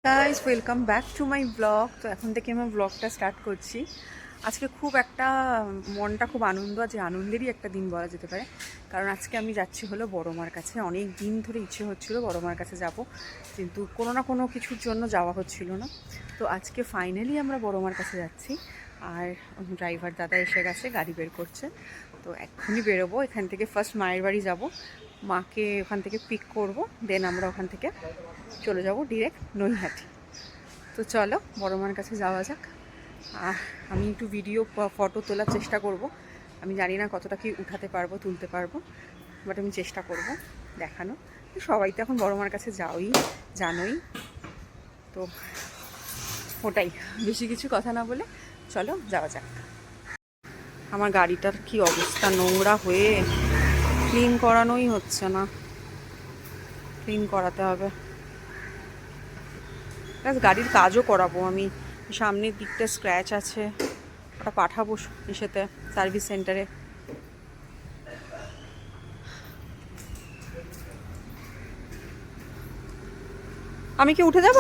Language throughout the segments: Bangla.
Guys welcome back to my blog. তো এখন থেকে আমি ব্লগটা স্টার্ট করছি। আজকে খুব একটা মনটা খুব আনন্দ, আজকে আনন্দেরই একটা দিন বলা যেতে পারে। কারণ আজকে আমি যাচ্ছি হলো বড় মার কাছে। অনেক দিন ধরে ইচ্ছে হচ্ছিলো বড় মার কাছে যাব, কিন্তু কোনো না কোনো কিছুর জন্য যাওয়া হচ্ছিল না। তো আজকে ফাইনালি আমরা বড় মার কাছে যাচ্ছি। আর ড্রাইভার দাদা এসে গেছে, গাড়ি বের করছে। তো এক্ষুনি বেরোবো এখান থেকে। ফার্স্ট মায়ের বাড়ি যাব, মাকে ওখান থেকে পিক করব, দেন আমরা ওখান থেকে চলে যাব ডিরেক্ট নৈহাটি। তো চলো বড় মার কাছে যাওয়া যাক। আমি একটু ভিডিও ফটো তোলার চেষ্টা করব। আমি জানি না কতটা কি উঠাতে পারবো, তুলতে পারবো, বাট আমি চেষ্টা করব দেখানো। সবাই তো এখন বড় মার কাছে জানোই। তো ওটাই, বেশি কিছু কথা না বলে চলো যাওয়া যাক। আমার গাড়িটার কি অবস্থা, নোংরা হয়ে ক্লিন করানোই হচ্ছে না। ক্লিন করাতে হবে, গাড়ির কাজও করাবো আমি। সামনের দিকটা স্ক্র্যাচ আছে, ওটা পাঠাবো ইসেতে, সার্ভিস সেন্টারে। আমি কি উঠে যাব?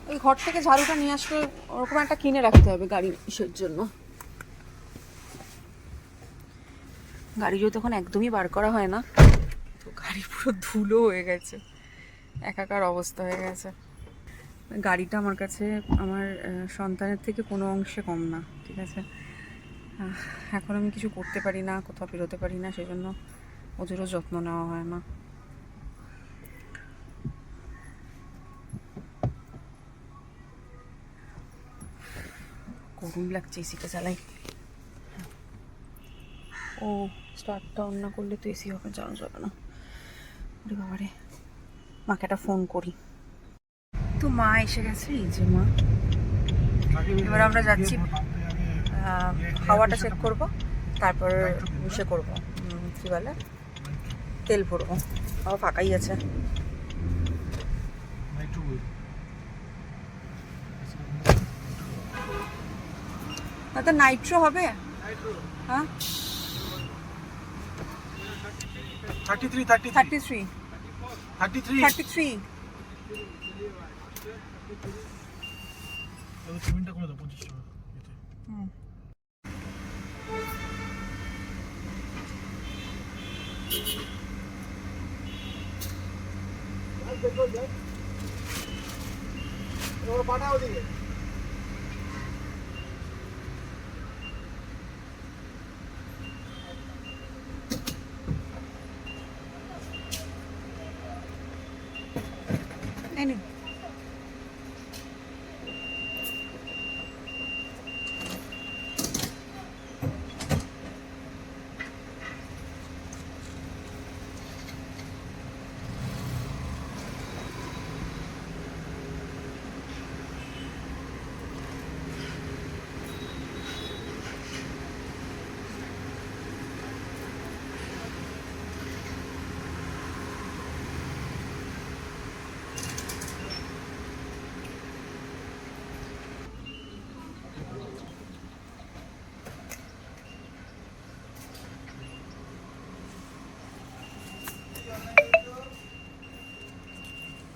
ওই ঘর থেকে ঝাড়ুটা নিয়ে আসলে ওরকম একটা কিনে রাখতে হবে গাড়ির ইসের জন্য। গাড়ি যদি তখন একদমই বার করা হয় না, তো গাড়ি পুরো ধুলো হয়ে গেছে, একাকার অবস্থা হয়ে গেছে। গাড়িটা আমার কাছে আমার সন্তানের থেকে কোনো অংশে কম না, ঠিক আছে? এখন আমি কিছু করতে পারি না, কোথাও বেরোতে পারি না, সেই জন্য ওদেরও যত্ন নেওয়া হয় না। গরম লাগছে, এসিটা চালাই। ও স্টার্টটা অন না করলে তো এসি হবে, জানা যাবে না। ওরে বাবারে, মাকে একটা ফোন করি। তো মা এসে গেছে, এই যে মা। এবার আমরা যাচ্ছি, হাওয়াটা চেক করব, তারপর ইসে করবো, কী বলে, তেল ভরবো। হাওয়া ফাঁকাই আছে। তো নাইট্রো হবে? হ্যাঁ, 33 পাঠাও দিকে।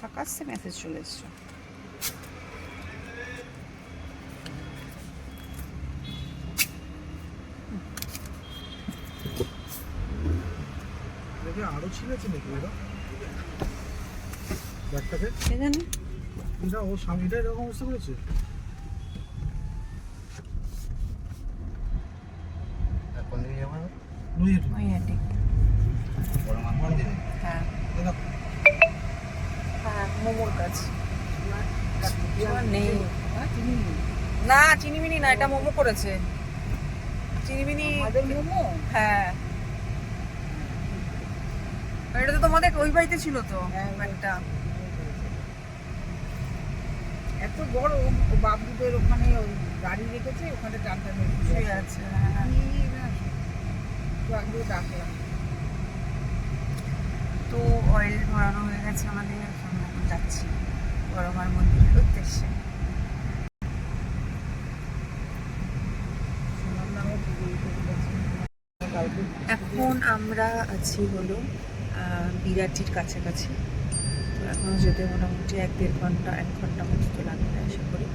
ফাঁকা মেসেজ চলে এসছে। আরো ছিলেছে নাকি ওরা ব্যাগটাকে? কে জানে, এটা ও স্বামীটা এরকম অবস্থা করেছে। কোন দিকে যাবো? নৈহাটি। হ্যাঁ হ্যাঁ, মোমোর কাজ নেই না, চিনিমিনি না, এটা মোমো করেছে। চিনিমিনি মোমো, হ্যাঁ। এটা তো তোমাদের ওই বাড়িতে ছিল তো একটা, এত বড় বাবুদের ওখানে গাড়ি রেখেছে, ওখানে টানটা শুয়ে আছে। ডাকলাম। তো অয়েল ভরানো হয়ে গেছে আমাদের, এখন যাচ্ছি বড় মার মন্দিরের উদ্দেশ্যে। এখন আমরা আছি হলো বিরাটির কাছাকাছি। তো এখনও যেতে মোটামুটি 1-1.5 ঘন্টা মতো তো লাগবে আশা করি।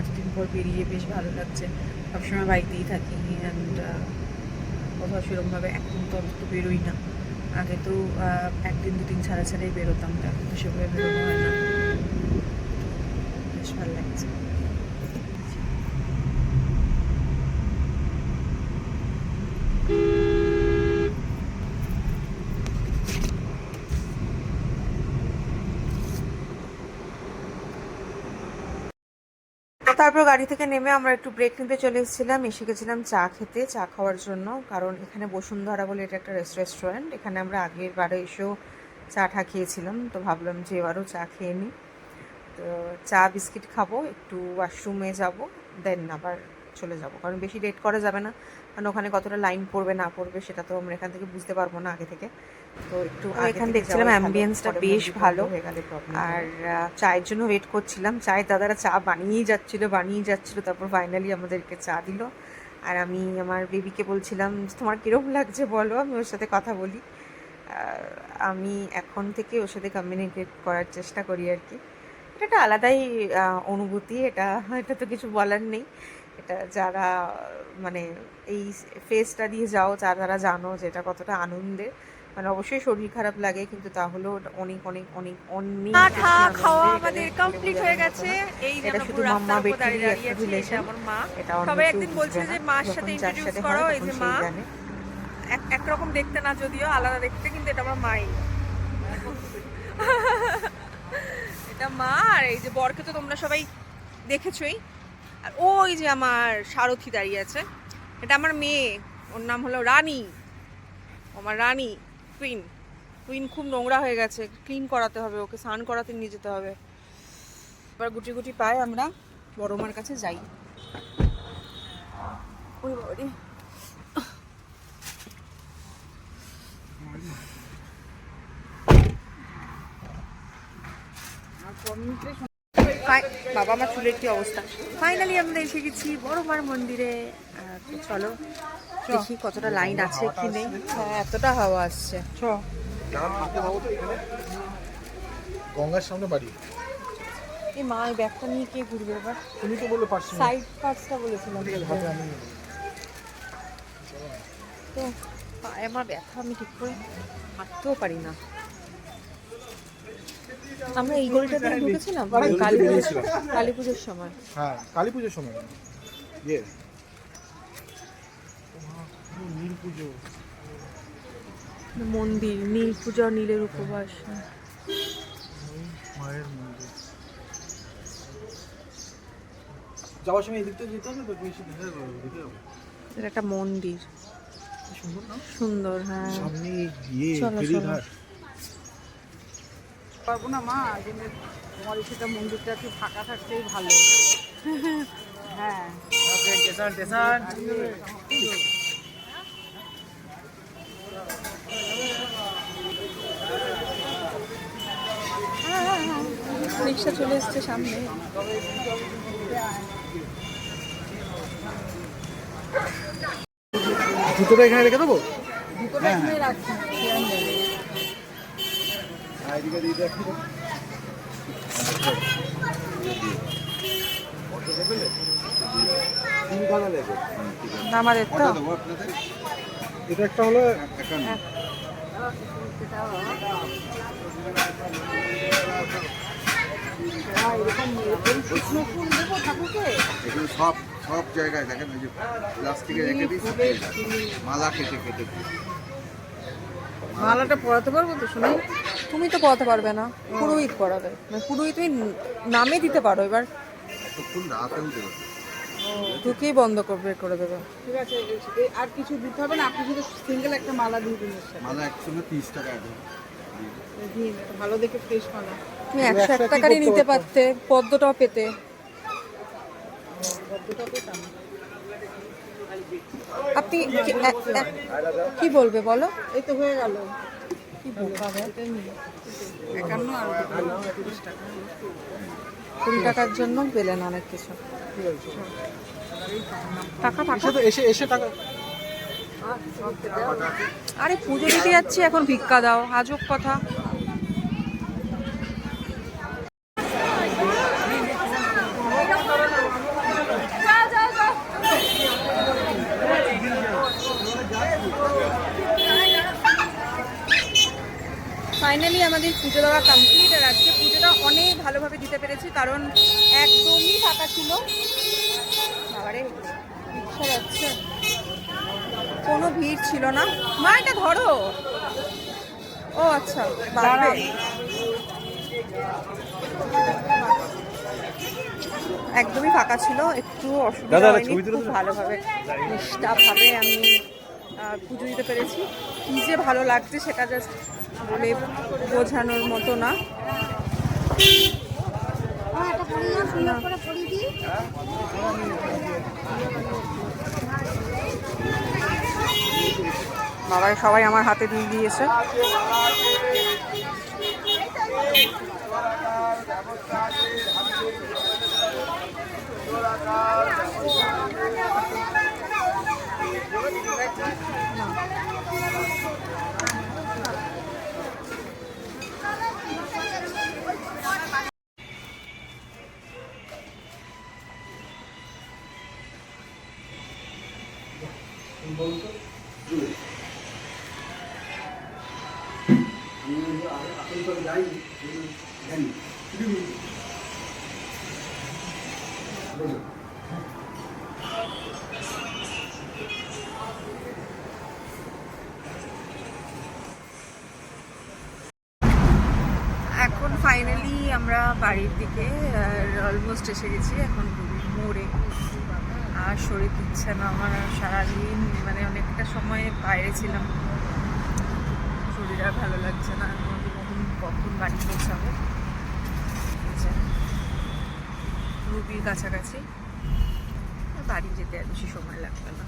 এতদিন পর বেরিয়ে বেশ ভালো লাগছে। সবসময় বাড়িতেই থাকি অ্যান্ড কোথাও সেরকমভাবে এখন তো অন্তত বেরোই না। আগে তো 1-2 দিন ছাড়া ছাড়াই বেরোতাম, তো এখন তো সেভাবে বেরোনো হয় না। বেশ ভালো লাগছে। তারপর গাড়ি থেকে নেমে আমরা একটু ব্রেক নিতে চলে এসেছিলাম। এসে গেছিলাম চা খেতে, চা খাওয়ার জন্য। কারণ এখানে বসুন্ধরা বলে এটা একটা রেস্টুরেন্ট, এখানে আমরা আগের বারে এসেও চা খেয়েছিলাম। তো ভাবলাম যে এবারও চা খেয়ে নিই। তো চা বিস্কিট খাবো, একটু ওয়াশরুমে যাব, দেন আবার চলে যাব। কারণ বেশি লেট করা যাবে না, কারণ ওখানে কতটা লাইন পড়বে না পড়বে সেটা তো আমরা এখান থেকে বুঝতে পারবো না আগে থেকে। তো একটু এখানে দেখছিলাম অ্যাম্বিয়েন্সটা বেশ ভালো, আর চায়ের জন্য ওয়েট করছিলাম। চায়ের দাদারা চা বানিয়েই যাচ্ছিলো। তারপর ফাইনালি আমাদেরকে চা দিল। আর আমি আমার বেবিকে বলছিলাম তোমার কীরকম লাগছে বলো, আমি ওর সাথে কথা বলি। আমি এখন থেকে ওর সাথে কমিউনিকেট করার চেষ্টা করি আর কি। এটা একটা আলাদাই অনুভূতি, এটা তো কিছু বলার নেই। এটা যারা মানে এই ফেজটা দিয়ে যাও, যারা জানো যে এটা কতটা আনন্দের। মানে অবশ্যই শরীর খারাপ লাগে, কিন্তু তাহলেও অনেক অনেক অনেক অনেক খাওয়া আমাদের কমপ্লিট হয়ে গেছে। এই যে এটা শুধু মাম্মা বেটির একটা রিলেশন। আমার মা এটা সবাই একদিন বলছিল যে মার সাথে ইন্ট্রোডিউস করো। এই যে মা একরকম দেখতে না, যদিও আলাদা দেখতে, কিন্তু এটা আমার মাই। এটা মা। আর এই যে বরকে তো তোমরা সবাই দেখেছই। আর ওই যে আমার সারথি দাঁড়িয়ে আছে, এটা আমার মেয়ে, ওর নাম হলো রানী। আমার রানী কুইন খুব নোংরা হয়ে গেছে, ক্লিন করাতে হবে, ওকে স্নান করাতে নিয়ে যেতে হবে। এবার গুটি গুটি পায়ে আমরা বড় মার কাছে যাই। ওই বাবারে, বাবা আমার চুলের কি অবস্থা। ফাইনালি আমরা এসে গেছি বড় মার মন্দিরে। তো চলো দেখি কতটা লাইন আছে কি নেই। হ্যাঁ, এতটা হাওয়া আসছে। গঙ্গার সামনে বাড়ি। এই মা এই ব্যাগটা নিয়ে কে ঘুরবে এবার? তুমি তো বললে পারছি না। সাইড পার্টসটা বলেছিলাম। হাতে আমি তো পায়ে আমার ব্যথা, আমি ঠিক করে হাঁটতেও পারি না। আমরা এই গলিটা দিয়ে ঢুকেছিলাম কালী পুজোর সময়। হ্যাঁ, কালী পুজোর সময়। ইয়ে নীল পুজো, মন্দির, নীল পূজা, নীলের উপবাস। মায়ের মন্দির। যাওয়ার সময় এদিকটা যেতে হবে তো, বেশি দিতে হবে। এটা একটা মন্দির, সুন্দর না? সুন্দর। হ্যাঁ, সামনে গিয়ে চলো, ফেরিঘাট। পারবো না মা, কিন্তু তোমার সেটা মন্দিরটা একটু ফাঁকা থাকতেই ভালো। হ্যাঁ, রিক্সা চলে এসছে সামনে। জুতোটা এখানে রেখে দেবো। দুটোটা এখানে রাখছি। আমাদের তো এটা একটা হলো এগুলো সব জায়গায় দেখেন, ওই যে প্লাস্টিকে রেখে দিই, মালা কেটে কেটে দিই। মালাটা পরাতে পারবো তো শুনি? তুমি তো পড়াতে পারবে না, পুরোহিত পড়াবে। মানে পুরোহিত তুমি নামে দিতে পারো, এবার এতক্ষণ রাতেও দেবে। ঢুকেই বন্ধ করে দেবে। ঠিক আছে, আর কিছু দিতে হবে না, আপনি শুধু সিঙ্গেল একটা মালা দিয়ে দিন। মালা একসঙ্গে 30 টাকা দেবে। দিন ভালো দেখে ফ্রেশ মালা। তুমি 101 টাকারই নিতে পারতে, পদ্মটাও পেতে। আপনি কি বলবে বলো? এই তো হয়ে গেল। কি বলবে? 51 আর 20 টাকা। 20 টাকার জন্য পেলেন অনেক কিছু। ঠিক আছে। ফাঁকা ফাঁকা। এসে তো এসে টাকা আরে পুজো দিতে যাচ্ছি, এখন ভিক্ষা দাও, আজব কথা। ফাইনালি আমাদের পুজো দেওয়া কমপ্লিট, আর আজকে পুজোটা অনেক ভালোভাবে দিতে পেরেছি, কারণ একদমই ফাঁকা ছিল। বাবারে রিক্সা যাচ্ছে, কোনো ভিড় ছিল না। মা এটা ধরো। ও আচ্ছা, বাড়বে। একদমই ফাঁকা ছিল, একটু অসুবিধা হয়নি, খুব ভালোভাবে নিষ্ঠাভাবে আমি পুজো দিতে পেরেছি। কি যে ভালো লাগছে সেটা জাস্ট বলে বোঝানোর মতো না। বাবাই সবাই আমার হাতে দিয়ে দিয়েছে। এখন ফাইনালি আমরা বাড়ির দিকে অলমোস্ট এসে গেছি। এখন মোড়ে আর শরীর দিচ্ছে না আমার, সারাদিন মানে অনেকটা সময় বাইরে ছিলাম, শরীর আর ভালো লাগছে না। কখন বাড়ি পৌঁছাবো, রুবির কাছাকাছি, বাড়ি যেতে আর বেশি সময় লাগবে না।